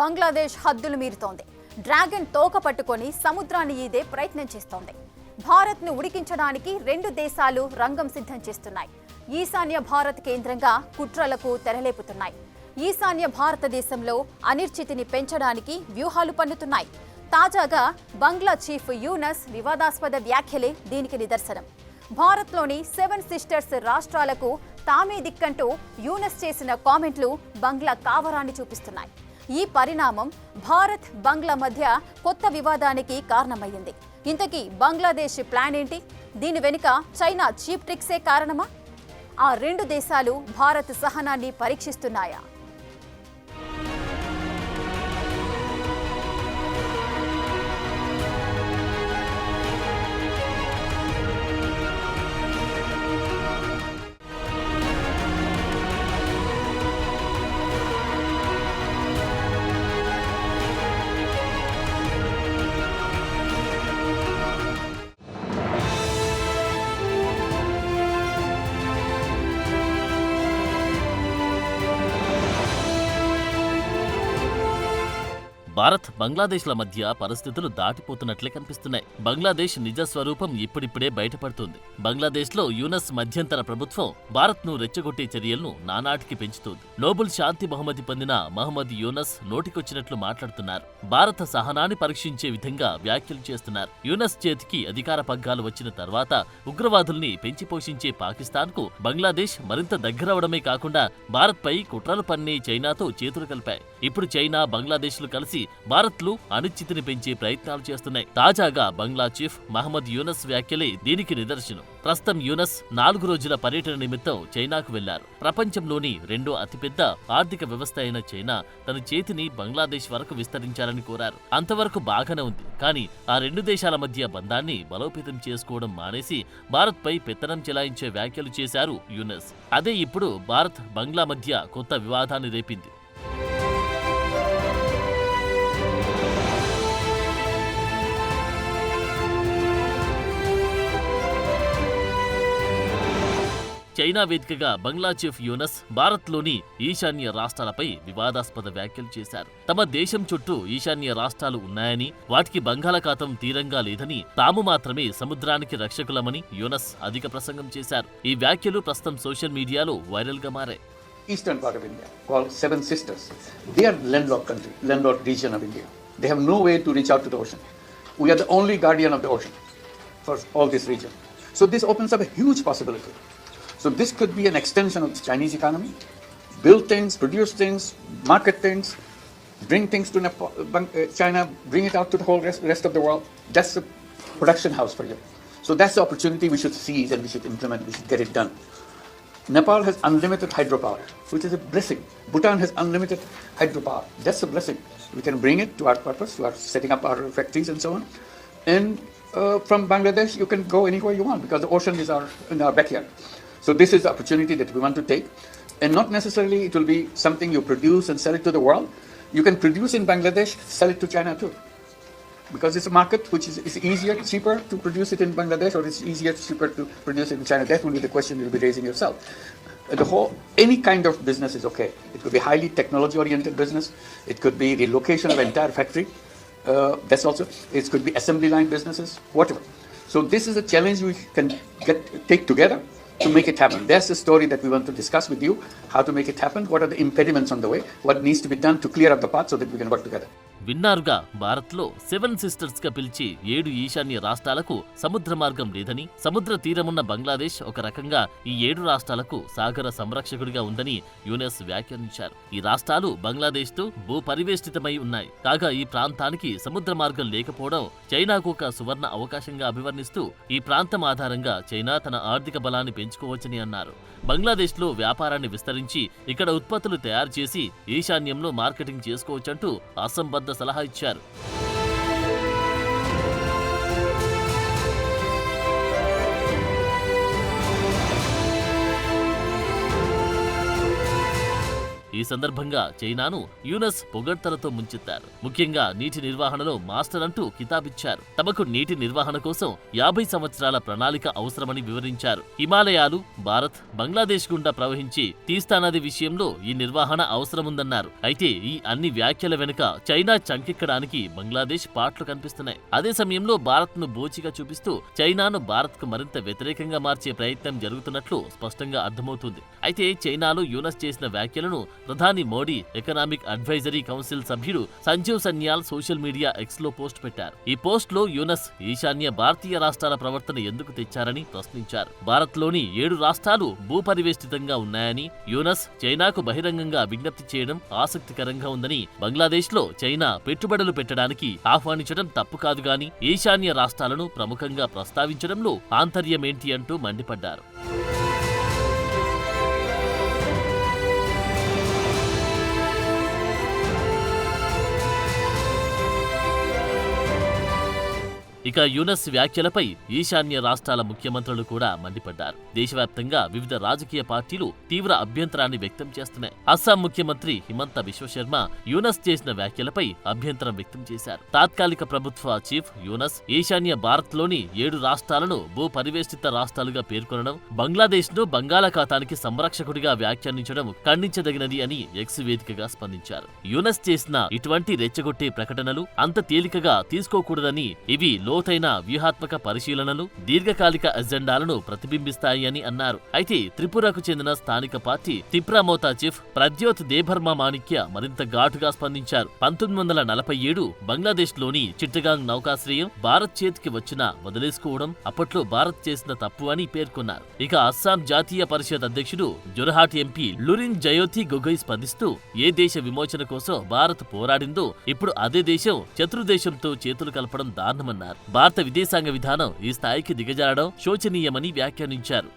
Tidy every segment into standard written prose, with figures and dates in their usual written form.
బంగ్లాదేశ్ హద్దులు మీరుతోంది. డ్రాగన్ తోక పట్టుకొని సముద్రాన్ని ఈదే ప్రయత్నం చేస్తోంది. భారత్ను ఉడికించడానికి రెండు దేశాలు రంగం సిద్ధం చేస్తున్నాయి. ఈశాన్య భారత్ కేంద్రంగా కుట్రలకు తెరలేపుతున్నాయి. ఈశాన్య భారతదేశంలో అనిశ్చితిని పెంచడానికి వ్యూహాలు పన్నుతున్నాయి. తాజాగా బంగ్లా చీఫ్ యూనస్ వివాదాస్పద వ్యాఖ్యలే దీనికి నిదర్శనం. భారత్లోని 7 సిస్టర్స్ రాష్ట్రాలకు తామే దిక్కంటూ యూనస్ చేసిన కామెంట్లు బంగ్లా కావరాన్ని చూపిస్తున్నాయి. ఈ పరిణామం భారత్ బంగ్లా మధ్య కొత్త వివాదానికి కారణమయ్యింది. ఇంతకీ బంగ్లాదేశ్ ప్లాన్ ఏంటి? దీని వెనుక చైనా చీప్ ట్రిక్సే కారణమా? ఆ రెండు దేశాలు భారత్ సహనాన్ని పరీక్షిస్తున్నాయా? భారత్ బంగ్లాదేశ్ల మధ్య పరిస్థితులు దాటిపోతున్నట్లే కనిపిస్తున్నాయి. బంగ్లాదేశ్ నిజ స్వరూపం ఇప్పుడిప్పుడే బయటపడుతోంది. బంగ్లాదేశ్లో యూనస్ మధ్యంతర ప్రభుత్వం భారత్ను రెచ్చగొట్టే చర్యలను నానాటికి పెంచుతోంది. నోబెల్ శాంతి బహుమతి పొందిన మహమ్మద్ యూనస్ నోటికొచ్చినట్లు మాట్లాడుతున్నారు. భారత సహనాన్ని పరీక్షించే విధంగా వ్యాఖ్యలు చేస్తున్నారు. యూనస్ చేతికి అధికార పగ్గాలు వచ్చిన తర్వాత ఉగ్రవాదుల్ని పెంచి పోషించే పాకిస్తాన్కు బంగ్లాదేశ్ మరింత దగ్గరవడమే కాకుండా భారత్పై కుట్రలు పన్నే చైనాతో చేతులు కలిపాయి. ఇప్పుడు చైనా బంగ్లాదేశ్లు కలిసి భారత్లు అనిశ్చితిని పెంచే ప్రయత్నాలు చేస్తున్నాయి. తాజాగా బంగ్లా చీఫ్ మహమ్మద్ యూనస్ వ్యాఖ్యలే దీనికి నిదర్శనం. ప్రస్తుతం యూనస్ 4 రోజుల పర్యటన నిమిత్తం చైనాకు వెళ్లారు. ప్రపంచంలోని రెండో అతిపెద్ద ఆర్థిక వ్యవస్థ అయిన చైనా తన చేతిని బంగ్లాదేశ్ వరకు విస్తరించాలని కోరారు. అంతవరకు బాగానే ఉంది. కానీ ఆ రెండు దేశాల మధ్య బంధాన్ని బలోపేతం చేసుకోవడం మానేసి భారత్పై పెత్తనం చెలాయించే వ్యాఖ్యలు చేశారు యూనస్. అదే ఇప్పుడు భారత్ బంగ్లా మధ్య కొత్త వివాదాన్ని రేపింది. చైనా వేదికగా బంగ్లా చీఫ్ యూనస్ భారత్లోని ఈశాన్య రాష్ట్రాలపై వివాదాస్పద వ్యాఖ్యలు చేశారు. తమ దేశం చుట్టూ ఈశాన్య రాష్ట్రాలు ఉన్నాయని, వాటికి బంగాళాఖాతం తీరంగా లేదని, తాము మాత్రమే సముద్రానికి రక్షకులమని యూనస్ అధిక ప్రసంగం చేశారు. ఈ వ్యాఖ్యలు ప్రస్తుతం సోషల్ మీడియాలో వైరల్ గా మారాయి. Eastern part of India, called 7 Sisters. They are landlocked country, landlocked region of India. They have no way to reach out to the ocean. We are the only guardian of the ocean for all this region. So this opens up a huge possibility. So this could be an extension of the Chinese economy. Build things, produce things, market things, bring things to China, bring it out to the whole rest of the world. That's the production house for you. So that's the opportunity we should seize and we should implement, we should get it done. Nepal has unlimited hydropower, which is a blessing. Bhutan has unlimited hydropower. That's a blessing. We can bring it to our purpose, to our setting up our factories and so on. And from Bangladesh, you can go anywhere you want because the ocean is in our backyard. So this is the opportunity that we want to take. And not necessarily it will be something you produce and sell it to the world. You can produce in Bangladesh, sell it to China too. Because it's a market which is easier, cheaper to produce it in Bangladesh, or it's easier, cheaper to produce it in China. That will be the question you'll be raising yourself. Any kind of business is okay. It could be highly technology-oriented business. It could be relocation of an entire factory. That's also, it could be assembly line businesses, whatever. So this is a challenge we can take together to make it happen. That's the story that we want to discuss with you, how to make it happen, what are the impediments on the way, what needs to be done to clear up the path so that we can work together. విన్నారుగా, భారత్లో 7 sisters గా పిలిచి 7 ఈశాన్య రాష్ట్రాలకు సముద్ర మార్గం లేదని, సముద్ర తీరమున్న బంగ్లాదేశ్ ఒక రకంగా ఈ 7 రాష్ట్రాలకు సాగర సంరక్షకుడిగా ఉందని యూనస్ వ్యాఖ్యానించారు. ఈ రాష్ట్రాలు బంగ్లాదేశ్తో భూపరివేష్టితమై ఉన్నాయి. కాగా ఈ ప్రాంతానికి సముద్ర మార్గం లేకపోవడం చైనాకు ఒక సువర్ణ అవకాశంగా అభివర్ణిస్తూ ఈ ప్రాంతం ఆధారంగా చైనా తన ఆర్థిక బలాన్ని పెంచుకోవచ్చని అన్నారు. బంగ్లాదేశ్లో వ్యాపారాన్ని విస్తరించి ఇక్కడ ఉత్పత్తులు తయారు చేసి ఈశాన్యంలో మార్కెటింగ్ చేసుకోవచ్చంటూ అసంబద్ధ సలహా ఇచ్చారు. ఈ ఈ సందర్భంగా చైనాను యూనస్ పొగడ్తలతో ముంచెత్తారు. ముఖ్యంగా నీటి నిర్వహణలో మాస్టర్ అంటూ కితాబిచ్చారు. తమకు నీటి నిర్వహణ కోసం 50 సంవత్సరాల ప్రణాళిక అవసరమని వివరించారు. హిమాలయాలు, భారత్, బంగ్లాదేశ్ గుండా ప్రవహించి తీస్తా నది విషయంలో ఈ నిర్వహణ అవసరముందన్నారు. అయితే ఈ అన్ని వ్యాఖ్యల వెనుక చైనా చంకెక్కడానికి బంగ్లాదేశ్ పాట్లు కనిపిస్తున్నాయి. అదే సమయంలో భారత్ను బోచిగా చూపిస్తూ చైనాను భారత్కు మరింత వ్యతిరేకంగా మార్చే ప్రయత్నం జరుగుతున్నట్లు స్పష్టంగా అర్థమవుతుంది. అయితే చైనాలో యూనస్ చేసిన వ్యాఖ్యలను ప్రధాని మోడీ ఎకనామిక్ అడ్వైజరీ కౌన్సిల్ సభ్యుడు Sanjeev Sanyal social media X లో పోస్ట్ పెట్టారు. ఈ పోస్ట్ లో యూనస్ ఈశాన్య భారతీయ రాష్ట్రాల ప్రవర్తన ఎందుకు తెచ్చారని ప్రశ్నించారు. భారత్లోని 7 రాష్ట్రాలు భూపరివేష్టితంగా ఉన్నాయని యూనస్ చైనాకు బహిరంగంగా విజ్ఞప్తి చేయడం ఆసక్తికరంగా ఉందని, బంగ్లాదేశ్ లో చైనా పెట్టుబడులు పెట్టడానికి ఆహ్వానించడం తప్పు కాదు గాని ఈశాన్య రాష్ట్రాలను ప్రముఖంగా ప్రస్తావించడంలో ఆంతర్యమేంటి అంటూ మండిపడ్డారు. ఇక యూనస్ వ్యాఖ్యలపై ఈశాన్య రాష్ట్రాల ముఖ్యమంత్రులు కూడా మండిపడ్డారు. దేశవ్యాప్తంగా వివిధ రాజకీయ పార్టీలు తీవ్ర అభ్యంతరాన్ని వ్యక్తం చేస్తున్నాయి. అస్సాం ముఖ్యమంత్రి హిమంత బిశ్వశర్మ యూనస్ చేసిన వ్యాఖ్యలపై అభ్యంతరం వ్యక్తం చేశారు. తాత్కాలిక ప్రభుత్వ చీఫ్ యూనస్ ఈశాన్య భారత్లోని 7 రాష్ట్రాలను భూ పరివేష్టిత రాష్ట్రాలుగా పేర్కొనడం, బంగ్లాదేశ్ ను బంగాళాఖాతానికి సంరక్షకుడిగా వ్యాఖ్యానించడం ఖండించదగినది అని ఎక్స్ వేదికగా స్పందించారు. యూనస్ చేసిన ఇటువంటి రెచ్చగొట్టే ప్రకటనలు అంత తేలికగా తీసుకోకూడదని, ఇవి లోతైన వ్యూహాత్మక పరిశీలనలు, దీర్ఘకాలిక ఎజెండాలను ప్రతిబింబిస్తాయి అని అన్నారు. అయితే త్రిపురకు చెందిన స్థానిక పార్టీ తిప్రామోతా చీఫ్ ప్రద్యోత్ దేబర్మా మాణిక్య మరింత ఘాటుగా స్పందించారు. 1947 బంగ్లాదేశ్లోని చిట్టగాంగ్ నౌకాశ్రయం భారత్ చేతికి వచ్చినా వదిలేసుకోవడం అప్పట్లో భారత్ చేసిన తప్పు అని పేర్కొన్నారు. ఇక అస్సాం జాతీయ పరిషత్ అధ్యక్షుడు జొరహాట్ ఎంపీ లురిన్ జయోతి గొగోయ్ స్పందిస్తూ ఏ దేశ విమోచన కోసం భారత్ పోరాడిందో ఇప్పుడు అదే దేశం శత్రుదేశంతో చేతులు కలపడం దారుణమన్నారు. భారత విదేశాంగ విధానం ఈ స్థాయికి దిగజారడం శోచనీయమని వ్యాఖ్యానించారు.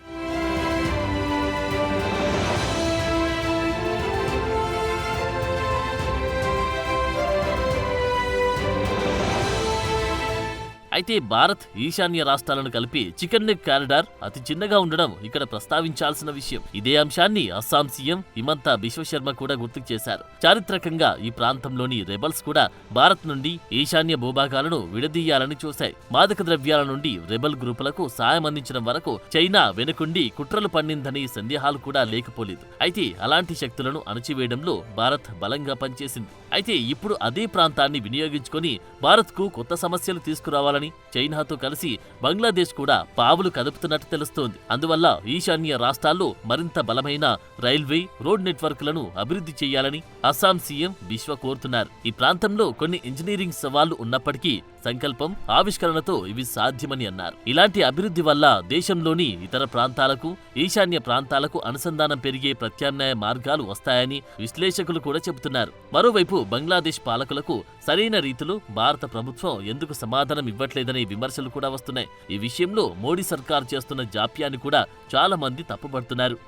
అయితే భారత్ ఈశాన్య రాష్ట్రాలను కలిపి చికెన్ నెక్ కారిడార్ అతి చిన్నగా ఉండడం ఇక్కడ ప్రస్తావించాల్సిన విషయం. ఇదే అంశాన్ని అస్సాం సీఎం హిమంత బిశ్వశర్మ కూడా గుర్తుకు చేశారు. చారిత్రకంగా ఈ ప్రాంతంలోని రెబల్స్ కూడా భారత్ నుండి ఈశాన్య భూభాగాలను విడదీయాలని చూశాయి. మాదక ద్రవ్యాల నుండి రెబల్ గ్రూపులకు సాయం అందించడం వరకు చైనా వెనుకుండి కుట్రలు పన్నిందని సందేహాలు కూడా లేకపోలేదు. అయితే అలాంటి శక్తులను అణచివేయడంలో భారత్ బలంగా పనిచేసింది. అయితే ఇప్పుడు అదే ప్రాంతాన్ని వినియోగించుకొని భారత్కు కొత్త సమస్యలు తీసుకురావాలని చైనాతో కలిసి బంగ్లాదేశ్ కూడా పావులు కదుపుతున్నట్టు తెలుస్తోంది. అందువల్ల ఈశాన్య రాష్ట్రాల్లో మరింత బలమైన రైల్వే, రోడ్ నెట్వర్క్లను అభివృద్ధి చేయాలని అస్సాం సీఎం బిశ్వ కోరుతున్నారు. ఈ ప్రాంతంలో కొన్ని ఇంజనీరింగ్ సవాళ్లు ఉన్నప్పటికీ సంకల్పం, ఆవిష్కరణతో ఇవి సాధ్యమని అన్నారు. ఇలాంటి అభివృద్ధి వల్ల దేశంలోని ఇతర ప్రాంతాలకు, ఈశాన్య ప్రాంతాలకు అనుసంధానం పెరిగే ప్రత్యామ్నాయ మార్గాలు వస్తాయని విశ్లేషకులు కూడా చెబుతున్నారు. మరోవైపు బంగ్లాదేశ్ పాలకులకు సరైన రీతిలో భారత ప్రభుత్వం ఎందుకు సమాధానం ఇవ్వట్లేదనే విమర్శలు కూడా వస్తున్నాయి. ఈ విషయంలో మోడీ సర్కార్ చేస్తున్న జాప్యాన్ని కూడా చాలా మంది తప్పుపడుతున్నారు.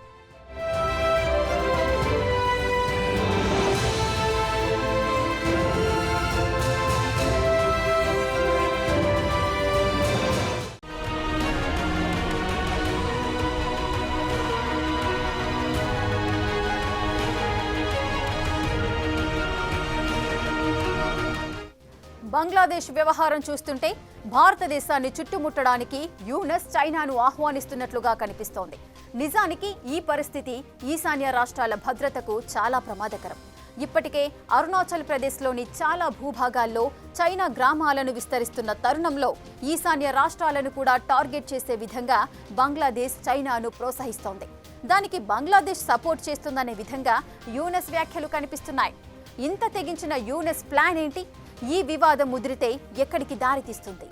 బంగ్లాదేశ్ వ్యవహారం చూస్తుంటే భారతదేశాన్ని చుట్టుముట్టడానికి యూనస్ చైనాను ఆహ్వానిస్తున్నట్లుగా కనిపిస్తోంది. నిజానికి ఈ పరిస్థితి ఈశాన్య రాష్ట్రాల భద్రతకు చాలా ప్రమాదకరం. ఇప్పటికే అరుణాచల్ ప్రదేశ్లోని చాలా భూభాగాల్లో చైనా గ్రామాలను విస్తరిస్తున్న తరుణంలో ఈశాన్య రాష్ట్రాలను కూడా టార్గెట్ చేసే విధంగా బంగ్లాదేశ్ చైనాను ప్రోత్సహిస్తోంది. దానికి బంగ్లాదేశ్ సపోర్ట్ చేస్తుందనే విధంగా యూనస్ వ్యాఖ్యలు కనిపిస్తున్నాయి. ఇంత తెగించిన యూనస్ ప్లాన్ ఏంటి? ఈ వివాదం ముదిరితే ఎక్కడికి దారితీస్తుంది?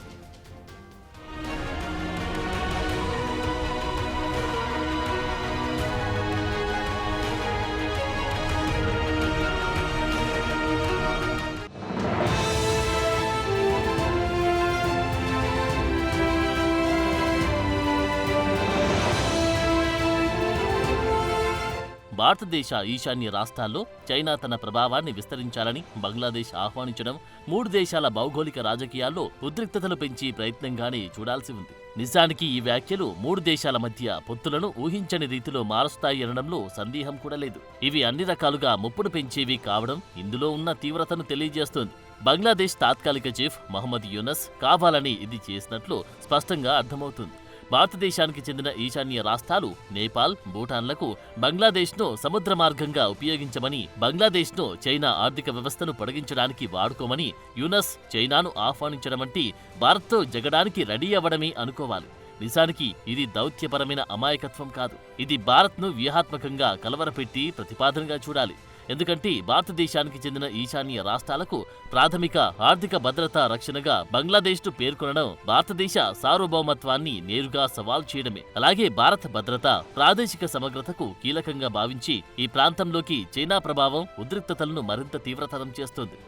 భారతదేశ ఈశాన్య రాష్ట్రాల్లో చైనా తన ప్రభావాన్ని విస్తరించాలని బంగ్లాదేశ్ ఆహ్వానించడం 3 దేశాల భౌగోళిక రాజకీయాల్లో ఉద్రిక్తతలు పెంచి ప్రయత్నంగానే చూడాల్సి ఉంది. నిజానికి ఈ వ్యాఖ్యలు మూడు దేశాల మధ్య పొత్తులను ఊహించని రీతిలో మారుస్తాయి అనడంలో సందేహం కూడా లేదు. ఇవి అన్ని రకాలుగా ముప్పును పెంచేవి కావడం ఇందులో ఉన్న తీవ్రతను తెలియజేస్తోంది. బంగ్లాదేశ్ తాత్కాలిక చీఫ్ మహమ్మద్ యూనస్ కావాలని ఇది చేసినట్లు స్పష్టంగా అర్థమవుతుంది. భారతదేశానికి చెందిన ఈశాన్య రాష్ట్రాలు నేపాల్, భూటాన్లకు బంగ్లాదేశ్ను సముద్ర మార్గంగా ఉపయోగించమని, బంగ్లాదేశ్ను చైనా ఆర్థిక వ్యవస్థను పొడిగించడానికి వాడుకోమని యూనస్ చైనాను ఆహ్వానించడమంటే భారత్తో జగడానికి రెడీ అవ్వడమే అనుకోవాలి. నిజానికి ఇది దౌత్యపరమైన అమాయకత్వం కాదు. ఇది భారత్ను వ్యూహాత్మకంగా కలవరపెట్టి ప్రతిపాదనగా చూడాలి. ఎందుకంటే భారతదేశానికి చెందిన ఈశాన్య రాష్ట్రాలకు ప్రాథమిక ఆర్థిక భద్రతా రక్షణగా బంగ్లాదేశ్ను పేర్కొనడం భారతదేశ సార్వభౌమత్వాన్ని నేరుగా సవాల్ చేయడమే. అలాగే భారత భద్రత, ప్రాదేశిక సమగ్రతకు కీలకంగా భావించి ఈ ప్రాంతంలోకి చైనా ప్రభావం ఉద్రిక్తతలను మరింత తీవ్రతరం చేస్తుంది.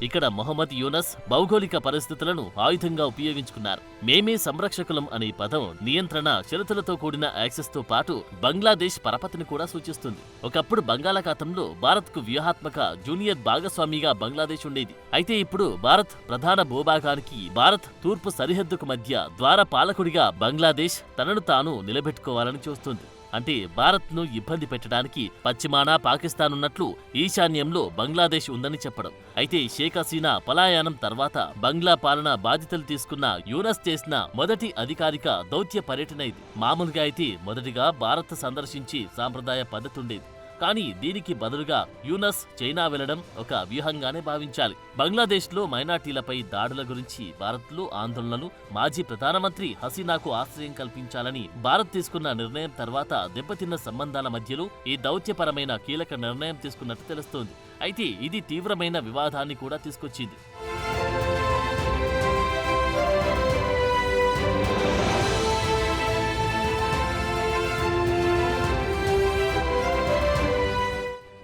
ఇక్కడ మొహమ్మద్ యూనస్ భౌగోళిక పరిస్థితులను ఆయుధంగా ఉపయోగించుకున్నారు. మేమే సంరక్షకులం అనే పదం నియంత్రణ, షరతులతో కూడిన యాక్సెస్తో పాటు బంగ్లాదేశ్ పరపతిని కూడా సూచిస్తుంది. ఒకప్పుడు బంగాళాఖాతంలో భారత్కు వ్యూహాత్మక జూనియర్ భాగస్వామిగా బంగ్లాదేశ్ ఉండేది. అయితే ఇప్పుడు భారత్ ప్రధాన భూభాగానికి, భారత్ తూర్పు సరిహద్దుకు మధ్య ద్వార పాలకుడిగా బంగ్లాదేశ్ తనను తాను నిలబెట్టుకోవాలని చూస్తుంది. అంటే భారత్ను ఇబ్బంది పెట్టడానికి పశ్చిమాన పాకిస్తాన్ ఉన్నట్లు ఈశాన్యంలో బంగ్లాదేశ్ ఉందని చెప్పడం. అయితే షేక్ హసీనా పలాయనం తర్వాత బంగ్లా పాలన బాధ్యతలు తీసుకున్న యూనస్ చేసిన మొదటి అధికారిక దౌత్య పర్యటన ఇది. మామూలుగా అయితే మొదటిగా భారత్ సందర్శించి సాంప్రదాయ పద్ధతి ఉండేది. కానీ దీనికి బదులుగా యూనస్ చైనా వెళ్లడం ఒక వ్యూహంగానే భావించాలి. బంగ్లాదేశ్లో మైనార్టీలపై దాడుల గురించి భారత్లో ఆందోళనలు, మాజీ ప్రధానమంత్రి హసీనాకు ఆశ్రయం కల్పించాలని భారత్ తీసుకున్న నిర్ణయం తర్వాత దెబ్బతిన్న సంబంధాల మధ్యలో ఈ దౌత్యపరమైన కీలక నిర్ణయం తీసుకున్నట్టు తెలుస్తోంది. అయితే ఇది తీవ్రమైన వివాదాన్ని కూడా తీసుకొచ్చింది.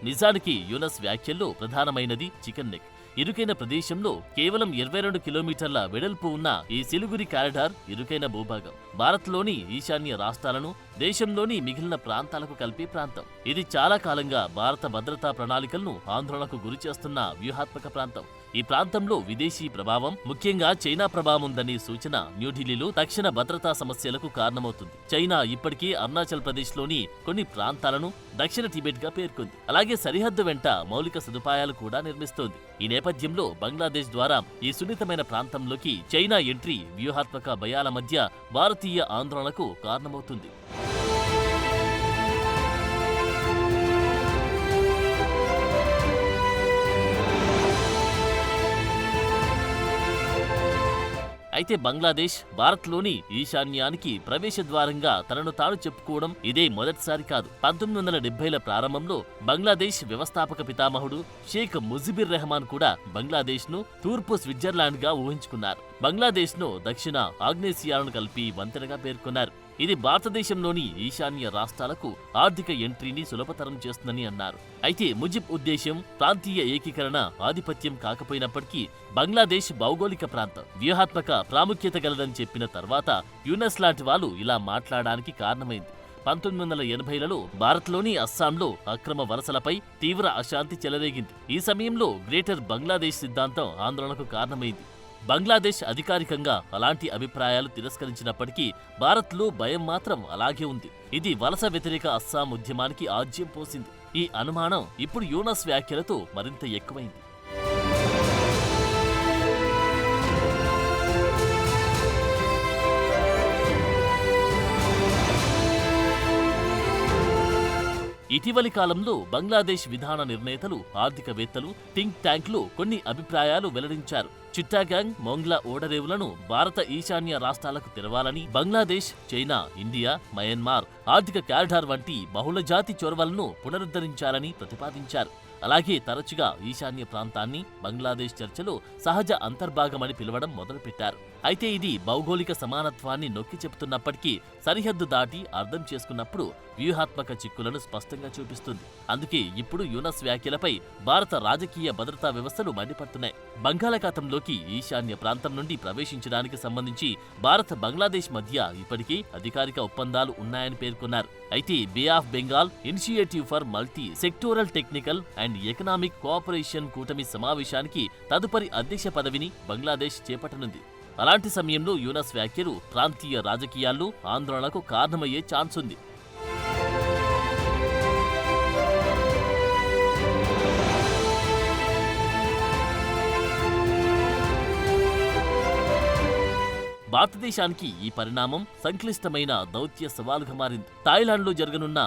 నిజానికి యూనస్ వ్యాఖ్యల్లో ప్రధానమైనది చికెన్ నెక్. ఇరుకైన ప్రదేశంలో కేవలం 22 కిలోమీటర్ల వెడల్పు ఉన్న ఈ సిలిగురి కారిడార్ ఇరుకైన భూభాగం. భారత్లోని ఈశాన్య రాష్ట్రాలను దేశంలోని మిగిలిన ప్రాంతాలకు కలిపే ప్రాంతం. ఇది చాలా కాలంగా భారత భద్రతా ప్రణాళికలను ఆందోళనకు గురిచేస్తున్న వ్యూహాత్మక ప్రాంతం. ఈ ప్రాంతంలో విదేశీ ప్రభావం, ముఖ్యంగా చైనా ప్రభావం ఉందనే సూచన న్యూఢిల్లీలో తక్షణ భద్రతా సమస్యలకు కారణమవుతుంది. చైనా ఇప్పటికే అరుణాచల్ ప్రదేశ్లోని కొన్ని ప్రాంతాలను దక్షిణ టిబెట్ గా పేర్కొంది. అలాగే సరిహద్దు వెంట మౌలిక సదుపాయాలు కూడా నిర్మిస్తోంది. ఈ నేపథ్యంలో బంగ్లాదేశ్ ద్వారా ఈ సున్నితమైన ప్రాంతంలోకి చైనా ఎంట్రీ వ్యూహాత్మక భయాల మధ్య భారతీయ ఆందోళనకు కారణమవుతుంది. అయితే బంగ్లాదేశ్ భారత్లోని ఈశాన్యానికి ప్రవేశ ద్వారంగా తనను తాను చెప్పుకోవడం ఇదే మొదటిసారి కాదు. 1970ల ప్రారంభంలో బంగ్లాదేశ్ వ్యవస్థాపక పితామహుడు షేక్ ముజిబుర్ రెహమాన్ కూడా బంగ్లాదేశ్ను తూర్పు స్విట్జర్లాండ్గా ఊహించుకున్నారు. బంగ్లాదేశ్ను దక్షిణ ఆగ్నేసియాలను కలిపి వంతెనగా పేర్కొన్నారు. ఇది భారతదేశంలోని ఈశాన్య రాష్ట్రాలకు ఆర్థిక ఎంట్రీని సులభతరం చేస్తుందని అన్నారు. అయితే ముజిబ్ ఉద్దేశం ప్రాంతీయ ఏకీకరణ, ఆధిపత్యం కాకపోయినప్పటికీ బంగ్లాదేశ్ భౌగోళిక ప్రాంతం వ్యూహాత్మక ప్రాముఖ్యత గలదని చెప్పిన తర్వాత యూనస్ లాంటి వాళ్ళు ఇలా మాట్లాడడానికి కారణమైంది. 1980లలో భారత్లోని అస్సాంలో అక్రమ వలసలపై తీవ్ర అశాంతి చెలరేగింది. ఈ సమయంలో గ్రేటర్ బంగ్లాదేశ్ సిద్ధాంతం ఆందోళనకు కారణమైంది. బంగ్లాదేశ్ అధికారికంగా అలాంటి అభిప్రాయాలు తిరస్కరించినప్పటికీ భారత్లో భయం మాత్రం అలాగే ఉంది. ఇది వలస వ్యతిరేక అస్సాం ఉద్యమానికి ఆజ్యం పోసింది. ఈ అనుమానం ఇప్పుడు యూనస్ వ్యాఖ్యలతో మరింత ఎక్కువైంది. ఇటీవలి కాలంలో బంగ్లాదేశ్ విధాన నిర్ణేతలు, ఆర్థికవేత్తలు, థింక్ ట్యాంక్లు కొన్ని అభిప్రాయాలు వెల్లడించారు. చిట్టాగాంగ్, మొంగ్లా ఓడరేవులను భారత ఈశాన్య రాష్ట్రాలకు తెరవాలని, బంగ్లాదేశ్, చైనా, ఇండియా, మయన్మార్ ఆర్థిక కారిడార్ వంటి బహుళజాతి చొరవలను పునరుద్ధరించాలని ప్రతిపాదించారు. అలాగే తరచుగా ఈశాన్య ప్రాంతాన్ని బంగ్లాదేశ్ చర్చలో సహజ అంతర్భాగమని పిలవడం మొదలుపెట్టారు. అయితే ఇది భౌగోళిక సమానత్వాన్ని నొక్కి చెబుతున్నప్పటికీ సరిహద్దు దాటి అర్థం చేసుకున్నప్పుడు వ్యూహాత్మక చిక్కులను స్పష్టంగా చూపిస్తుంది. అందుకే ఇప్పుడు యూనస్ వ్యాఖ్యలపై భారత రాజకీయ భద్రతా వ్యవస్థలు మండిపడుతున్నాయి. బంగాళాఖాతంలోకి ఈశాన్య ప్రాంతం నుండి ప్రవేశించడానికి సంబంధించి భారత్ బంగ్లాదేశ్ మధ్య ఇప్పటికే అధికారిక ఒప్పందాలు ఉన్నాయని పేర్కొన్నారు. అయితే Bay of Bengal Initiative for Multi Sectoral Technical and Economic Cooperation కూటమి సమావేశానికి తదుపరి అధ్యక్ష పదవిని బంగ్లాదేశ్ చేపట్టనుంది. అలాంటి సమయంలో యూనస్ వ్యాఖ్యలు ప్రాంతీయ రాజకీయాల్లో ఆందోళనకు కారణమయ్యే ఛాన్స్ ఉంది. భారతదేశానికి ఈ పరిణామం సంక్లిష్టమైన దౌత్య సవాలుగా మారింది. థాయిలాండ్లో జరగనున్న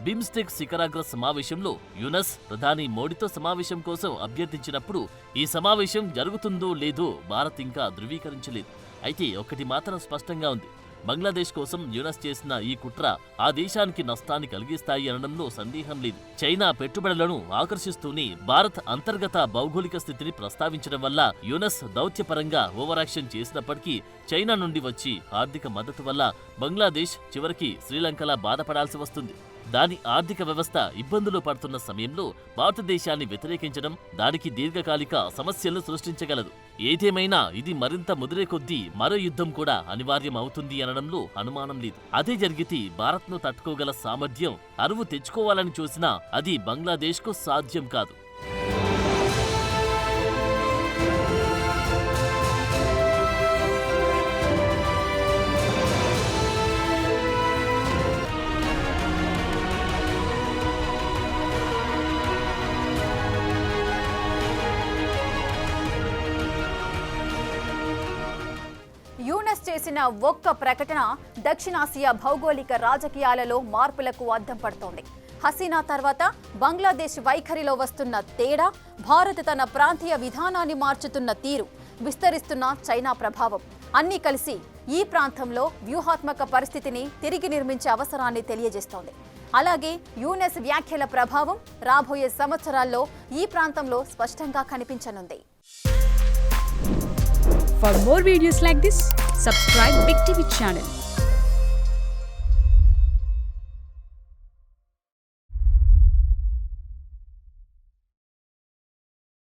బిమ్స్టెక్ శిఖరాగ్ర సమావేశంలో యూనస్ ప్రధాని మోడీతో సమావేశం కోసం అభ్యర్థించినప్పుడు ఈ సమావేశం జరుగుతుందో లేదో భారత్ ఇంకా ధృవీకరించలేదు. అయితే ఒకటి మాత్రం స్పష్టంగా ఉంది, బంగ్లాదేశ్ కోసం యూనస్ చేసిన ఈ కుట్ర ఆ దేశానికి నష్టాన్ని కలిగిస్తాయి అనడంలో సందేహం లేదు. చైనా పెట్టుబడులను ఆకర్షిస్తూనే భారత్ అంతర్గత భౌగోళిక స్థితిని ప్రస్తావించడం వల్ల యూనస్ దౌత్యపరంగా ఓవరాక్షన్ చేసినప్పటికీ చైనా నుండి వచ్చి ఆర్థిక మద్దతు వల్ల బంగ్లాదేశ్ చివరికి శ్రీలంకలా బాధపడాల్సి వస్తుంది. దాని ఆర్థిక వ్యవస్థ ఇబ్బందులు పడుతున్న సమయంలో భారతదేశాన్ని వ్యతిరేకించడం దానికి దీర్ఘకాలిక సమస్యలను సృష్టించగలదు. ఏదేమైనా ఇది మరింత ముదిరే కొద్దీ మరో యుద్ధం కూడా అనివార్యం అవుతుంది అనడంలో అనుమానం లేదు. అదే జరిగితే భారత్ను తట్టుకోగల సామర్థ్యం అరువు తెచ్చుకోవాలని చూసినా అది బంగ్లాదేశ్కు సాధ్యం కాదు. యూనస్ చేసిన ఒక్క ప్రకటన దక్షిణాసియా భౌగోళిక రాజకీయాలలో మార్పులకు అద్దం పడుతోంది. హసీనా తర్వాత బంగ్లాదేశ్ వైఖరిలో వస్తున్న తేడా, భారత్ తన ప్రాంతీయ విధానాన్ని మార్చుతున్న తీరు, విస్తరిస్తున్న చైనా ప్రభావం అన్నీ కలిసి ఈ ప్రాంతంలో వ్యూహాత్మక పరిస్థితిని తిరిగి నిర్మించే అవసరాన్ని తెలియజేస్తోంది. అలాగే యూనస్ వ్యాఖ్యల ప్రభావం రాబోయే సంవత్సరాల్లో ఈ ప్రాంతంలో స్పష్టంగా కనిపించనుంది. For more videos like this, subscribe Big TV channel.